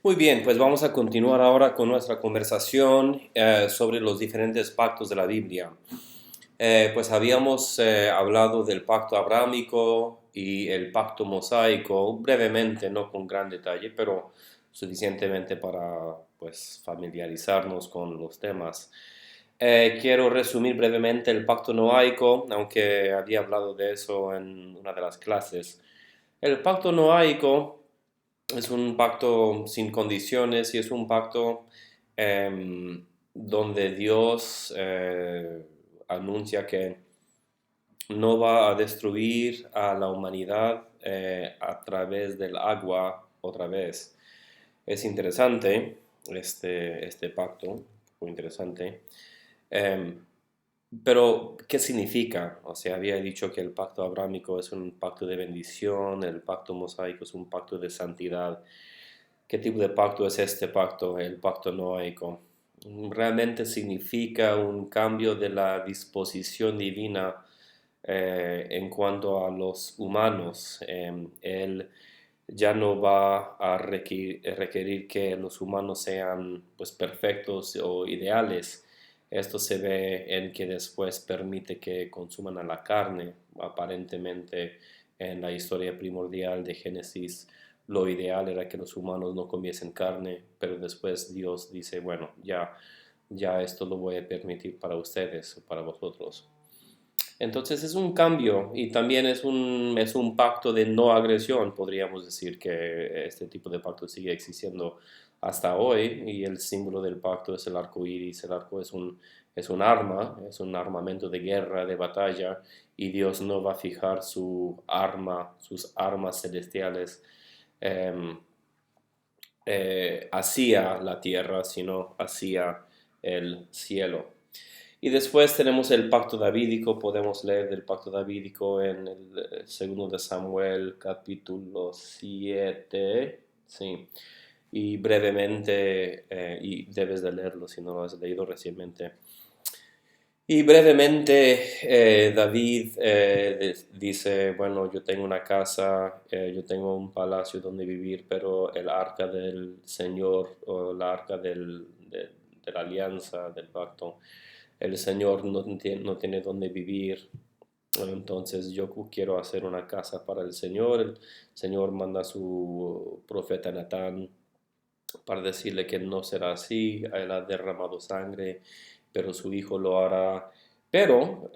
Muy bien, pues vamos a continuar ahora con nuestra conversación sobre los diferentes pactos de la Biblia. Pues habíamos hablado del pacto abrámico y el pacto mosaico, brevemente, no con gran detalle, pero suficientemente para pues familiarizarnos con los temas. Quiero resumir brevemente el pacto noaico, aunque había hablado de eso en una de las clases. El pacto noaico es un pacto sin condiciones y es un pacto donde Dios anuncia que no va a destruir a la humanidad a través del agua otra vez. Es interesante este pacto, muy interesante. Em, pero, ¿qué significa? O sea, había dicho que el pacto abrámico es un pacto de bendición, el pacto mosaico es un pacto de santidad. ¿Qué tipo de pacto es este pacto, el pacto noaico? Realmente significa un cambio de la disposición divina en cuanto a los humanos. Él ya no va a requerir que los humanos sean pues perfectos o ideales. Esto se ve en que después permite que consuman a la carne. Aparentemente en la historia primordial de Génesis lo ideal era que los humanos no comiesen carne, pero después Dios dice, bueno, ya esto lo voy a permitir para ustedes, para vosotros. Entonces es un cambio y también es un pacto de no agresión. Podríamos decir que este tipo de pacto sigue existiendo hasta hoy y el símbolo del pacto es el arco iris. El arco es un arma, es un armamento de guerra, de batalla, y Dios no va a fijar sus armas celestiales em, hacia la tierra, sino hacia el cielo. Y después tenemos el pacto davídico, podemos leer del pacto davídico en el segundo de Samuel, capítulo 7, sí, y brevemente, y debes de leerlo si no lo has leído recientemente. Y brevemente, David dice, bueno, yo tengo una casa, yo tengo un palacio donde vivir, pero el arca del Señor o el arca de la alianza, del pacto, el Señor no tiene donde vivir. Entonces yo quiero hacer una casa para el Señor. El Señor manda a su profeta Natán para decirle que no será así. Él ha derramado sangre, pero su hijo lo hará. Pero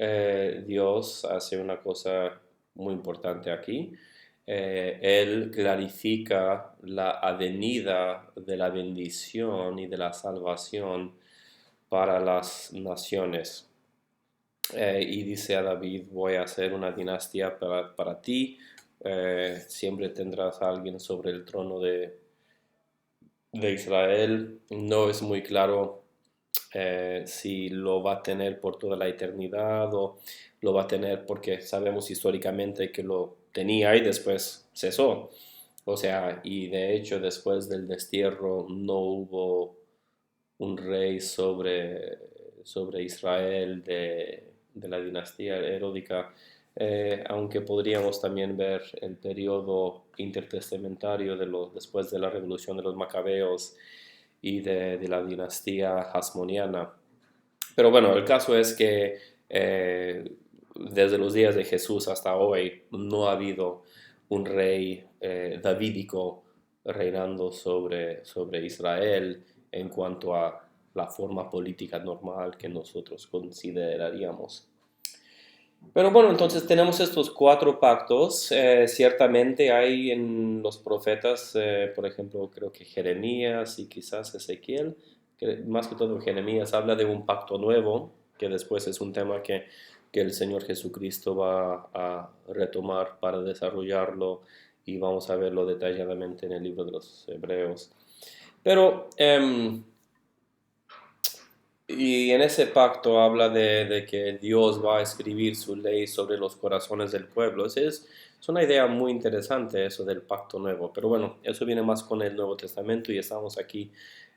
Dios hace una cosa muy importante aquí. Él clarifica la avenida de la bendición y de la salvación para las naciones. Y dice a David, voy a hacer una dinastía para ti. Siempre tendrás a alguien sobre el trono de Israel. No es muy claro si lo va a tener por toda la eternidad o lo va a tener porque sabemos históricamente que lo tenía y después cesó. O sea, y de hecho después del destierro no hubo un rey sobre Israel de la dinastía heródica, aunque podríamos también ver el periodo intertestamentario después de la revolución de los macabeos y de la dinastía hasmoniana. Pero bueno, el caso es que desde los días de Jesús hasta hoy no ha habido un rey davídico reinando sobre Israel en cuanto a la forma política normal que nosotros consideraríamos. Pero bueno, entonces tenemos estos cuatro pactos. Ciertamente hay en los profetas, por ejemplo, creo que Jeremías y quizás Ezequiel, que más que todo Jeremías habla de un pacto nuevo, que después es un tema que el Señor Jesucristo va a retomar para desarrollarlo y vamos a verlo detalladamente en el libro de los Hebreos. Pero y en ese pacto habla de que Dios va a escribir su ley sobre los corazones del pueblo. Es una idea muy interesante eso del pacto nuevo. Pero bueno, eso viene más con el Nuevo Testamento y estamos aquí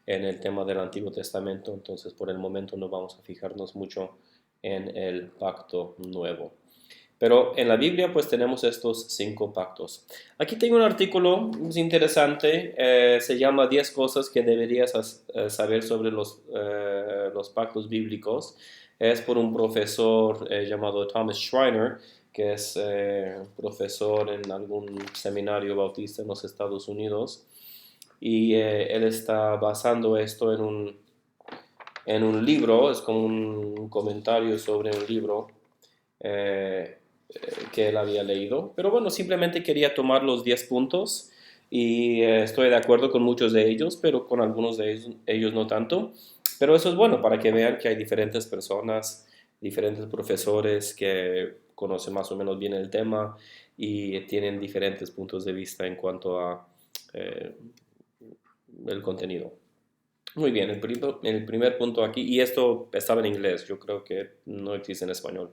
en el tema del Antiguo Testamento. Entonces por el momento no vamos a fijarnos mucho en el pacto nuevo. Pero en la Biblia pues tenemos estos 5 pactos. Aquí tengo un artículo, es interesante, se llama 10 cosas que deberías saber sobre los pactos bíblicos. Es por un profesor llamado Thomas Schreiner, que es profesor en algún seminario bautista en los Estados Unidos. Y él está basando esto en un libro, es como un comentario sobre un libro eh, que él había leído. Pero bueno, simplemente quería tomar los 10 puntos y estoy de acuerdo con muchos de ellos, pero con algunos de ellos no tanto. Pero eso es bueno para que vean que hay diferentes personas, diferentes profesores que conocen más o menos bien el tema y tienen diferentes puntos de vista en cuanto a eh, el contenido. Muy bien, el primer punto aquí, y esto estaba en inglés, yo creo que no existe en español.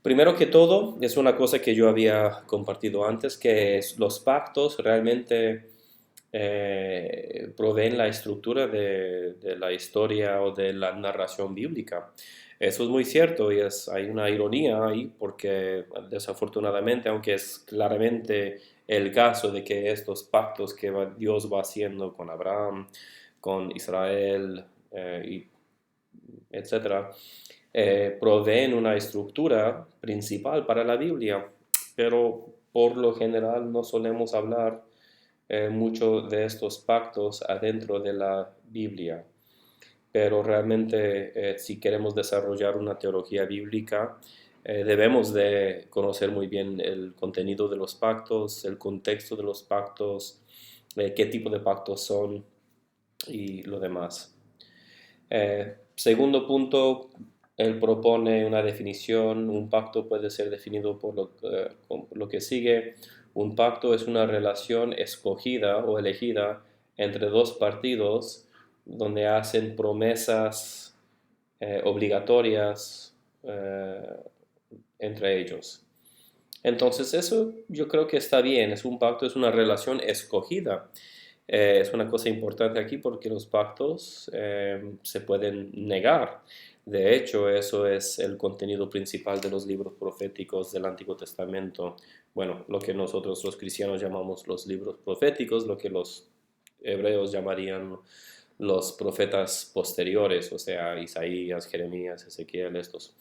Primero que todo, es una cosa que yo había compartido antes, que es los pactos realmente proveen la estructura de la historia o de la narración bíblica. Eso es muy cierto y hay una ironía ahí porque desafortunadamente, aunque es claramente el caso de que estos pactos que Dios va haciendo con Abraham, con Israel, y etcétera, proveen una estructura principal para la Biblia, pero por lo general no solemos hablar mucho de estos pactos adentro de la Biblia. Pero realmente si queremos desarrollar una teología bíblica, debemos de conocer muy bien el contenido de los pactos, el contexto de los pactos, qué tipo de pactos son y lo demás. Segundo punto, él propone una definición. Un pacto puede ser definido por lo que sigue. Un pacto es una relación escogida o elegida entre dos partidos donde hacen promesas obligatorias entre ellos. Entonces eso yo creo que está bien, es un pacto, es una relación escogida. Es una cosa importante aquí porque los pactos se pueden negar. De hecho, eso es el contenido principal de los libros proféticos del Antiguo Testamento. Bueno, lo que nosotros los cristianos llamamos los libros proféticos, lo que los hebreos llamarían los profetas posteriores, o sea, Isaías, Jeremías, Ezequiel, estos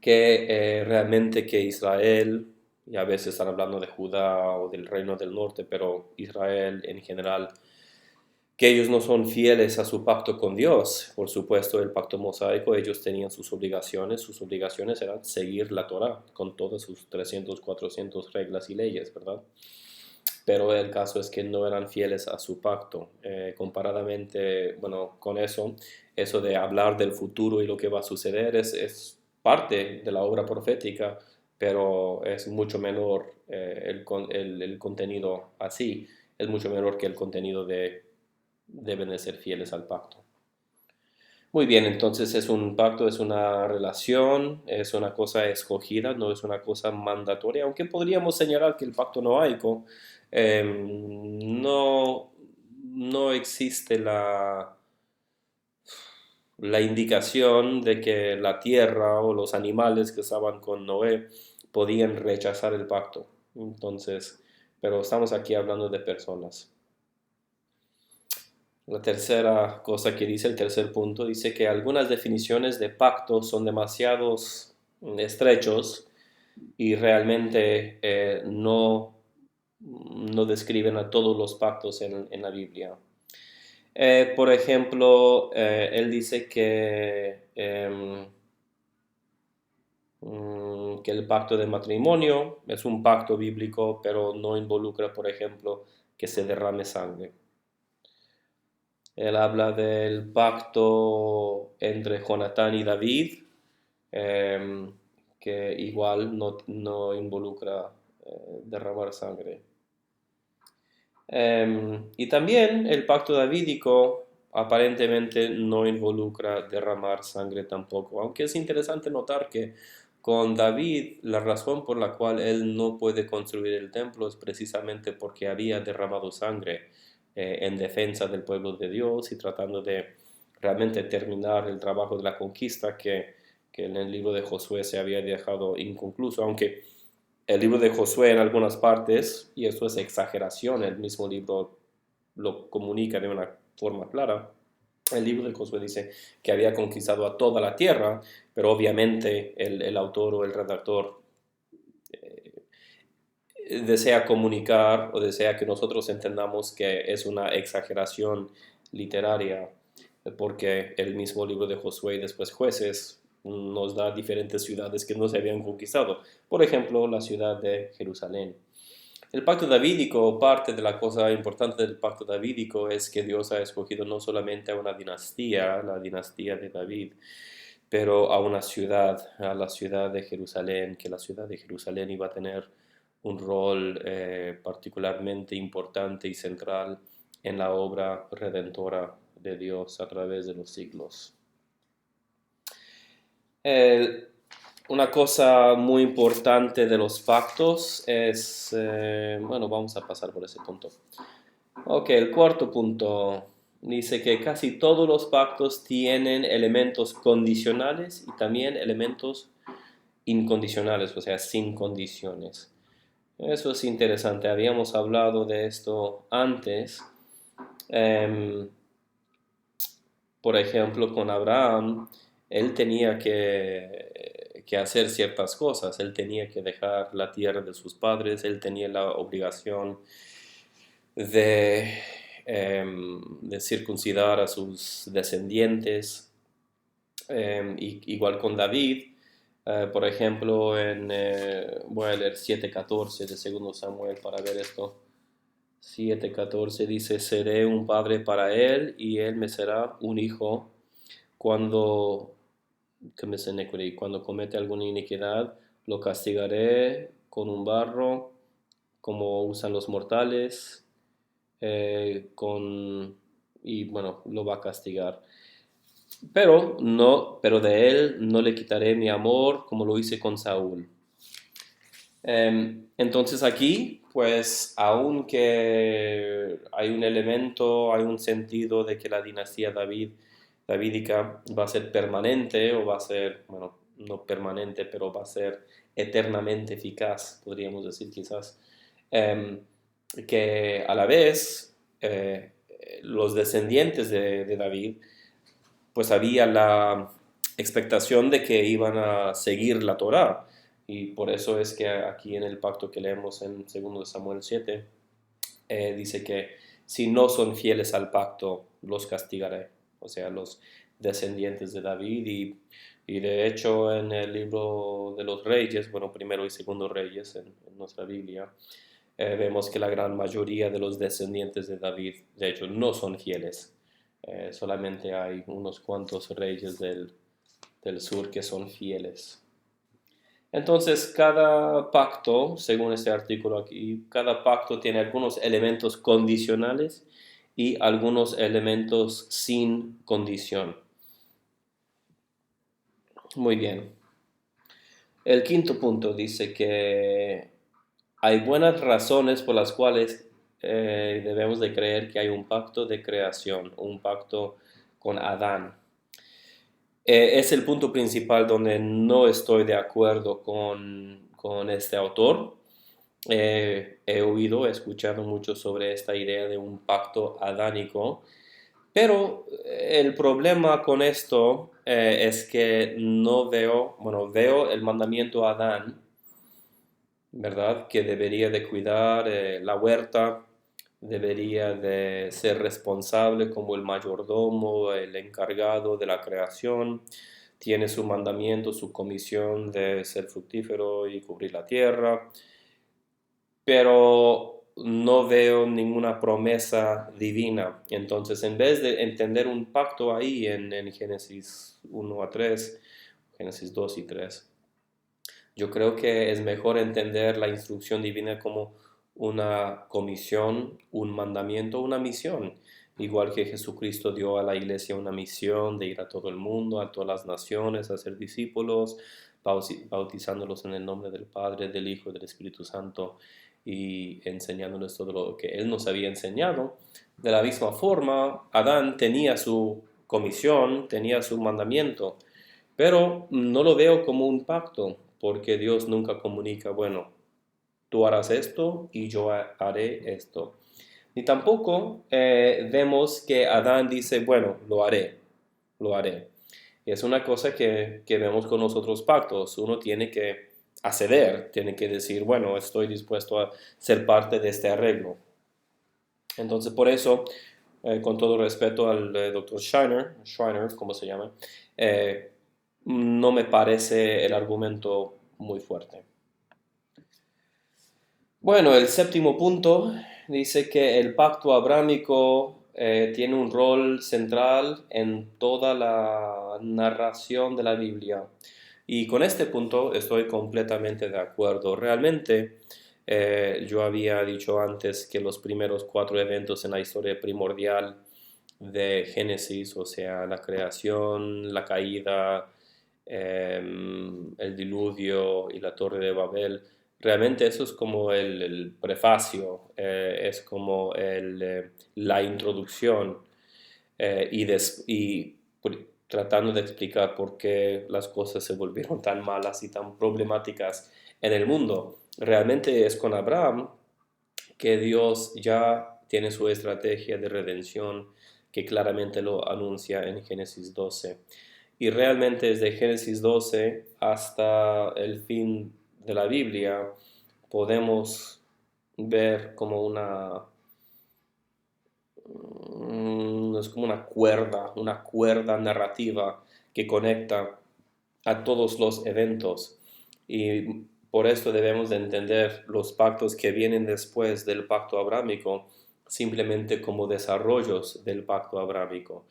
que realmente que Israel, y a veces están hablando de Judá o del reino del norte, pero Israel en general, que ellos no son fieles a su pacto con Dios. Por supuesto, el pacto mosaico, ellos tenían sus obligaciones eran seguir la Torá con todas sus 300, 400 reglas y leyes, ¿verdad? Pero el caso es que no eran fieles a su pacto. Comparadamente, bueno, con eso de hablar del futuro y lo que va a suceder es parte de la obra profética, pero es mucho menor el contenido así, es mucho menor que el contenido de deben de ser fieles al pacto. Muy bien, entonces es un pacto, es una relación, es una cosa escogida, no es una cosa mandatoria, aunque podríamos señalar que el pacto noaico no, no existe la indicación de que la tierra o los animales que estaban con Noé podían rechazar el pacto. Entonces, pero estamos aquí hablando de personas. La tercera cosa que dice, el tercer punto, dice que algunas definiciones de pacto son demasiados estrechos y realmente no describen a todos los pactos en la Biblia. Por ejemplo, él dice que el pacto de matrimonio es un pacto bíblico, pero no involucra, por ejemplo, que se derrame sangre. Él habla del pacto entre Jonatán y David, em, que igual no involucra derramar sangre. Y también el pacto davídico aparentemente no involucra derramar sangre tampoco, aunque es interesante notar que con David la razón por la cual él no puede construir el templo es precisamente porque había derramado sangre en defensa del pueblo de Dios y tratando de realmente terminar el trabajo de la conquista que en el libro de Josué se había dejado inconcluso, aunque el libro de Josué en algunas partes, y esto es exageración, el mismo libro lo comunica de una forma clara. El libro de Josué dice que había conquistado a toda la tierra, pero obviamente el autor o el redactor desea comunicar o desea que nosotros entendamos que es una exageración literaria, porque el mismo libro de Josué y después Jueces nos da diferentes ciudades que no se habían conquistado. Por ejemplo, la ciudad de Jerusalén. El pacto davídico, parte de la cosa importante del pacto davídico es que Dios ha escogido no solamente a una dinastía, la dinastía de David, pero a una ciudad, a la ciudad de Jerusalén, que la ciudad de Jerusalén iba a tener un rol particularmente importante y central en la obra redentora de Dios a través de los siglos. Una cosa muy importante de los pactos es, bueno, vamos a pasar por ese punto. Ok, el cuarto punto dice que casi todos los pactos tienen elementos condicionales y también elementos incondicionales, o sea, sin condiciones. Eso es interesante, habíamos hablado de esto antes. Por ejemplo, con Abraham, él tenía que hacer ciertas cosas, él tenía que dejar la tierra de sus padres, él tenía la obligación de, de circuncidar a sus descendientes. Igual con David, por ejemplo, voy a leer 7:14 de 2 Samuel para ver esto. 7:14 dice, seré un padre para él y él me será un hijo cuando, cuando comete alguna iniquidad, lo castigaré con un barro, como usan los mortales, y bueno, lo va a castigar. Pero de él no le quitaré mi amor como lo hice con Saúl. Entonces aquí, pues, aunque hay un elemento, hay un sentido de que la dinastía davídica va a ser permanente, o va a ser, bueno, no permanente, pero va a ser eternamente eficaz, podríamos decir quizás, que a la vez los descendientes de David, pues había la expectación de que iban a seguir la Torá. Y por eso es que aquí en el pacto que leemos en 2 Samuel 7, dice que si no son fieles al pacto, los castigaré. O sea, los descendientes de David. Y de hecho en el libro de los Reyes, bueno, primero y segundo Reyes en nuestra Biblia, vemos que la gran mayoría de los descendientes de David, de hecho, no son fieles. Solamente hay unos cuantos reyes del sur que son fieles. Entonces, cada pacto, según este artículo aquí, cada pacto tiene algunos elementos condicionales y algunos elementos sin condición. Muy bien. El quinto punto dice que hay buenas razones por las cuales debemos de creer que hay un pacto de creación, un pacto con Adán. Es el punto principal donde no estoy de acuerdo con este autor. He escuchado mucho sobre esta idea de un pacto adánico, pero el problema con esto es que no veo el mandamiento a Adán, ¿verdad? Que debería de cuidar la huerta, debería de ser responsable como el mayordomo, el encargado de la creación, tiene su mandamiento, su comisión de ser fructífero y cubrir la tierra, pero no veo ninguna promesa divina. Entonces, en vez de entender un pacto ahí en Génesis 1 a 3, Génesis 2 y 3, yo creo que es mejor entender la instrucción divina como una comisión, un mandamiento, una misión. Igual que Jesucristo dio a la iglesia una misión de ir a todo el mundo, a todas las naciones, a ser discípulos, bautizándolos en el nombre del Padre, del Hijo y del Espíritu Santo y enseñándoles todo lo que Él nos había enseñado. De la misma forma, Adán tenía su comisión, tenía su mandamiento. Pero no lo veo como un pacto, porque Dios nunca comunica, bueno, tú harás esto y yo haré esto. Ni tampoco vemos que Adán dice, bueno, lo haré. Es una cosa que vemos con los otros pactos. Uno tiene que acceder, tiene que decir, bueno, estoy dispuesto a ser parte de este arreglo. Entonces, por eso, con todo respeto al doctor Schreiner, ¿cómo se llama? Eh, no me parece el argumento muy fuerte. Bueno, el séptimo punto dice que el pacto abrámico tiene un rol central en toda la narración de la Biblia. Y con este punto estoy completamente de acuerdo. Realmente, yo había dicho antes que los primeros 4 eventos en la historia primordial de Génesis, o sea, la creación, la caída, el diluvio y la torre de Babel, realmente eso es como el prefacio, es como la introducción tratando de explicar por qué las cosas se volvieron tan malas y tan problemáticas en el mundo. Realmente es con Abraham que Dios ya tiene su estrategia de redención que claramente lo anuncia en Génesis 12. Y realmente desde Génesis 12 hasta el fin de la Biblia podemos ver como es como una cuerda narrativa que conecta a todos los eventos. Y por esto debemos de entender los pactos que vienen después del pacto abrámico simplemente como desarrollos del pacto abrámico.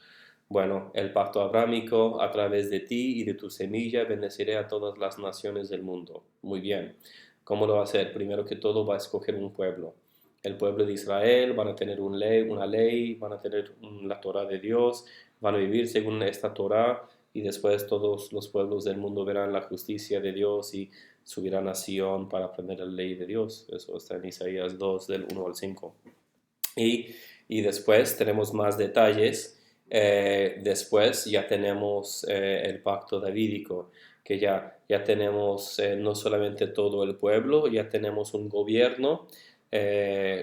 Bueno, el pacto abrámico, a través de ti y de tu semilla, bendeciré a todas las naciones del mundo. Muy bien. ¿Cómo lo va a hacer? Primero que todo va a escoger un pueblo. El pueblo de Israel van a tener una ley, van a tener la Torah de Dios, van a vivir según esta Torah y después todos los pueblos del mundo verán la justicia de Dios y subirán a Sion para aprender la ley de Dios. Eso está en Isaías 2, del 1 al 5. Y después tenemos más detalles. Después ya tenemos el pacto davídico, que ya tenemos no solamente todo el pueblo, ya tenemos un gobierno,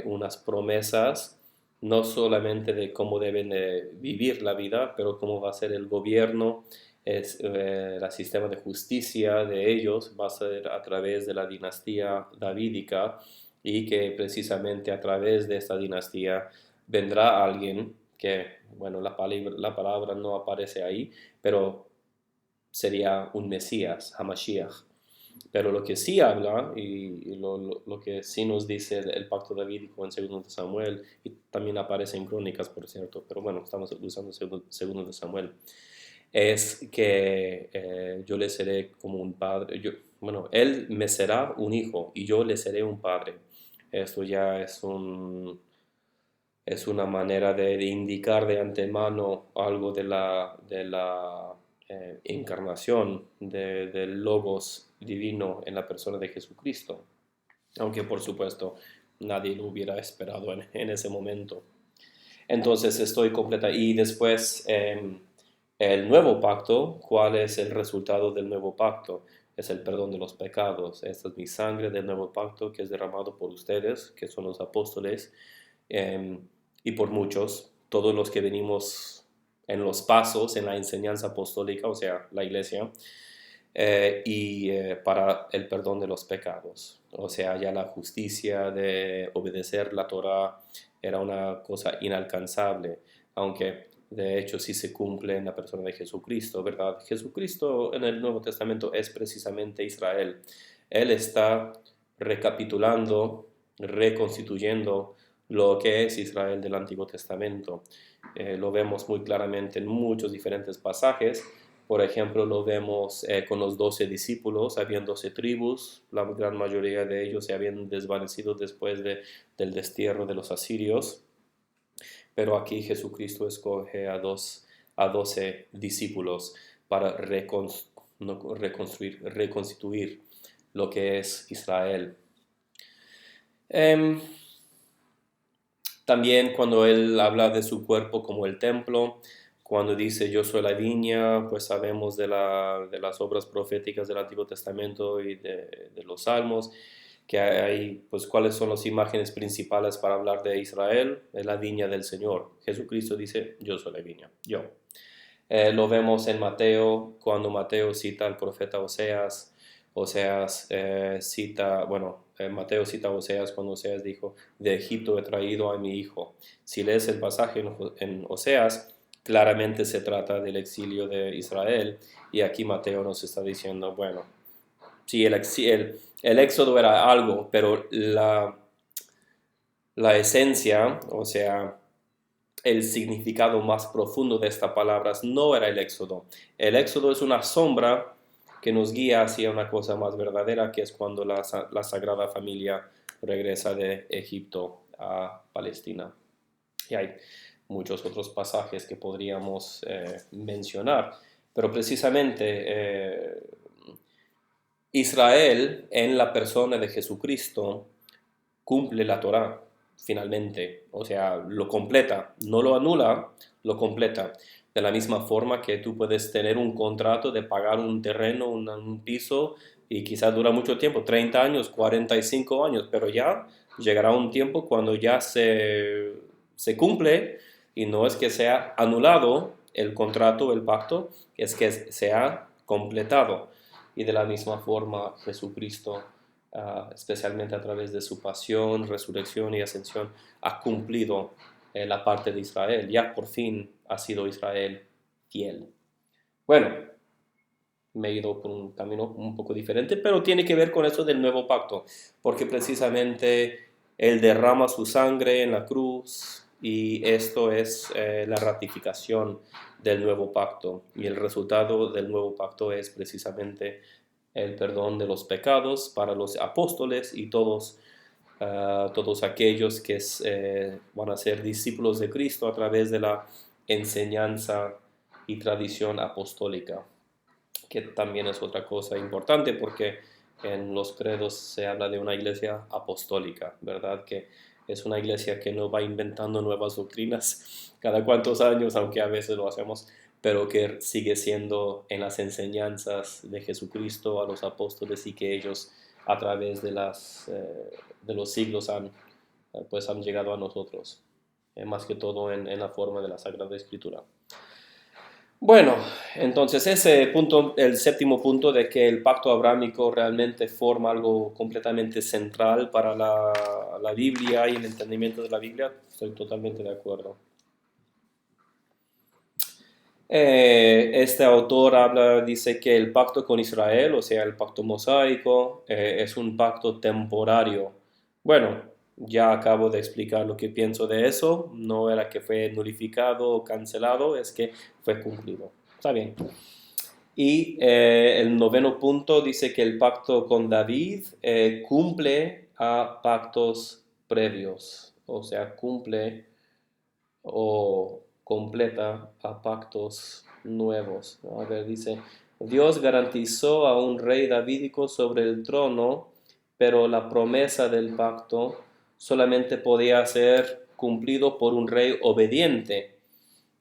unas promesas, no solamente de cómo deben vivir la vida, pero cómo va a ser el gobierno, el sistema de justicia de ellos va a ser a través de la dinastía davídica y que precisamente a través de esta dinastía vendrá alguien que, bueno, la palabra no aparece ahí, pero sería un Mesías, Hamashiach. Pero lo que sí habla y lo que sí nos dice el pacto davídico en 2 de Samuel, y también aparece en Crónicas, por cierto, pero bueno, estamos usando 2 de Samuel, es que yo le seré como un padre, bueno, él me será un hijo y yo le seré un padre. Esto ya es una manera de indicar de antemano algo de la encarnación del Logos divino en la persona de Jesucristo, aunque por supuesto nadie lo hubiera esperado en ese momento. Entonces estoy completa. Y después el nuevo pacto, ¿cuál es el resultado del nuevo pacto? Es el perdón de los pecados. Esta es mi sangre del nuevo pacto que es derramado por ustedes, que son los apóstoles, eh, y por muchos, todos los que venimos en los pasos, en la enseñanza apostólica, o sea, la iglesia, para el perdón de los pecados. O sea, ya la justicia de obedecer la Torah era una cosa inalcanzable, aunque de hecho sí se cumple en la persona de Jesucristo, ¿verdad? Jesucristo en el Nuevo Testamento es precisamente Israel. Él está recapitulando, reconstituyendo lo que es Israel del Antiguo Testamento. Lo vemos muy claramente en muchos diferentes pasajes. Por ejemplo, lo vemos con los 12 discípulos, habían 12 tribus, la gran mayoría de ellos se habían desvanecido después del destierro de los asirios, pero aquí Jesucristo escoge a 12 discípulos para reconstituir lo que es Israel. También cuando él habla de su cuerpo como el templo, Cuando dice yo soy la viña, pues sabemos de las obras proféticas del Antiguo Testamento y de los Salmos, que hay, pues cuáles son las imágenes principales para hablar de Israel, es la viña del Señor. Jesucristo dice yo soy la viña, yo. Lo vemos en Mateo, cuando Mateo cita al profeta Oseas. Oseas cita, bueno, Mateo cita a Oseas cuando Oseas dijo, de Egipto he traído a mi hijo. Si lees el pasaje en Oseas, claramente se trata del exilio de Israel, y aquí Mateo nos está diciendo, bueno, sí, el éxodo era algo, pero la esencia, o sea, el significado más profundo de estas palabras no era el éxodo. El éxodo es una sombra que nos guía hacia una cosa más verdadera, que es cuando la Sagrada Familia regresa de Egipto a Palestina. Y hay muchos otros pasajes que podríamos mencionar, pero precisamente Israel, en la persona de Jesucristo, cumple la Torá finalmente, o sea, lo completa, no lo anula, lo completa. De la misma forma que tú puedes tener un contrato de pagar un terreno, un piso, y quizás dura mucho tiempo, 30 años, 45 años, pero ya llegará un tiempo cuando ya se cumple, y no es que sea anulado el contrato, el pacto, es que sea completado. Y de la misma forma Jesucristo, especialmente a través de su pasión, resurrección y ascensión, ha cumplido la parte de Israel. Ya por fin ha sido Israel fiel. Bueno, me he ido por un camino un poco diferente, pero tiene que ver con eso del nuevo pacto, porque precisamente Él derrama su sangre en la cruz, y esto es la ratificación del nuevo pacto, y el resultado del nuevo pacto es precisamente el perdón de los pecados para los apóstoles y todos aquellos que van a ser discípulos de Cristo a través de la enseñanza y tradición apostólica, que también es otra cosa importante, porque en los credos se habla de una iglesia apostólica, ¿verdad? Que es una iglesia que no va inventando nuevas doctrinas cada cuantos años, aunque a veces lo hacemos, pero que sigue siendo en las enseñanzas de Jesucristo a los apóstoles, y que ellos a través de los siglos pues han llegado a nosotros, más que todo en la forma de la Sagrada Escritura. Bueno, entonces ese punto, el séptimo punto de que el pacto abrámico realmente forma algo completamente central para la Biblia y el entendimiento de la Biblia, estoy totalmente de acuerdo. Este autor dice que el pacto con Israel, o sea, el pacto mosaico, es un pacto temporario. Bueno, ya acabo de explicar lo que pienso de eso. No era que fue nulificado o cancelado, es que fue cumplido. Está bien. Y el noveno punto dice que el pacto con David cumple a pactos previos, o sea, cumple o completa a pactos nuevos. A ver, dice, Dios garantizó a un rey davídico sobre el trono, pero la promesa del pacto solamente podía ser cumplido por un rey obediente.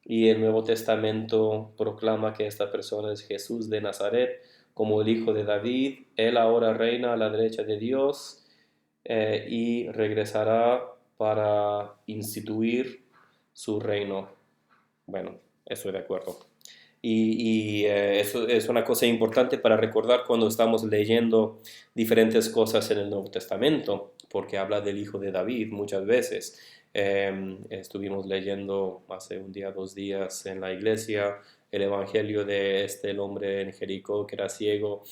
Y el Nuevo Testamento proclama que esta persona es Jesús de Nazaret, como el hijo de David. Él ahora reina a la derecha de Dios, y regresará para instituir su reino. Bueno, estoy de acuerdo. Y eso es una cosa importante para recordar cuando estamos leyendo diferentes cosas en el Nuevo Testamento, porque habla del hijo de David muchas veces. Estuvimos leyendo hace un día, 2 días en la iglesia el evangelio de el hombre en Jericó que era ciego,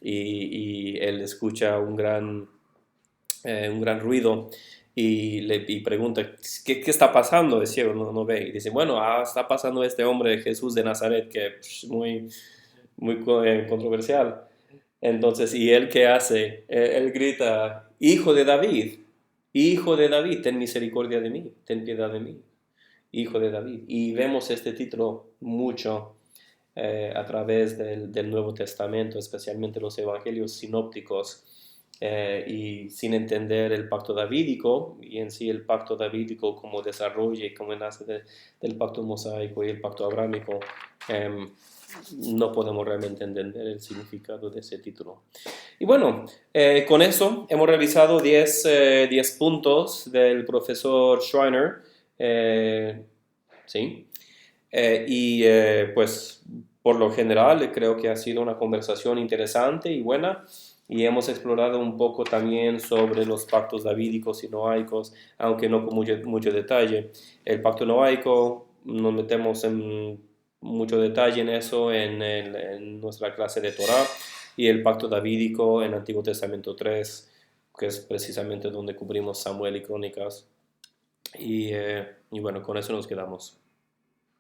y él escucha un gran ruido, y pregunta, ¿qué está pasando? Es ciego, no ve. Y dice, bueno, está pasando este hombre, Jesús de Nazaret, que es muy controversial. Entonces, ¿y él qué hace? Él grita, hijo de David, ten misericordia de mí, ten piedad de mí, hijo de David. Y vemos este título mucho a través del Nuevo Testamento, especialmente los evangelios sinópticos, y sin entender el pacto davídico y en sí el pacto davídico como desarrolla y como nace del pacto mosaico y el pacto abrámico, no podemos realmente entender el significado de ese título. Y bueno, con eso hemos revisado 10 puntos del profesor Schreiner, ¿sí? Pues por lo general creo que ha sido una conversación interesante y buena y hemos explorado un poco también sobre los pactos davídicos y noaicos, aunque no con mucho detalle. El pacto noaico nos metemos en mucho detalle en eso en nuestra clase de Torah y el pacto davídico en Antiguo Testamento 3, que es precisamente donde cubrimos Samuel y Crónicas. Y bueno, con eso nos quedamos.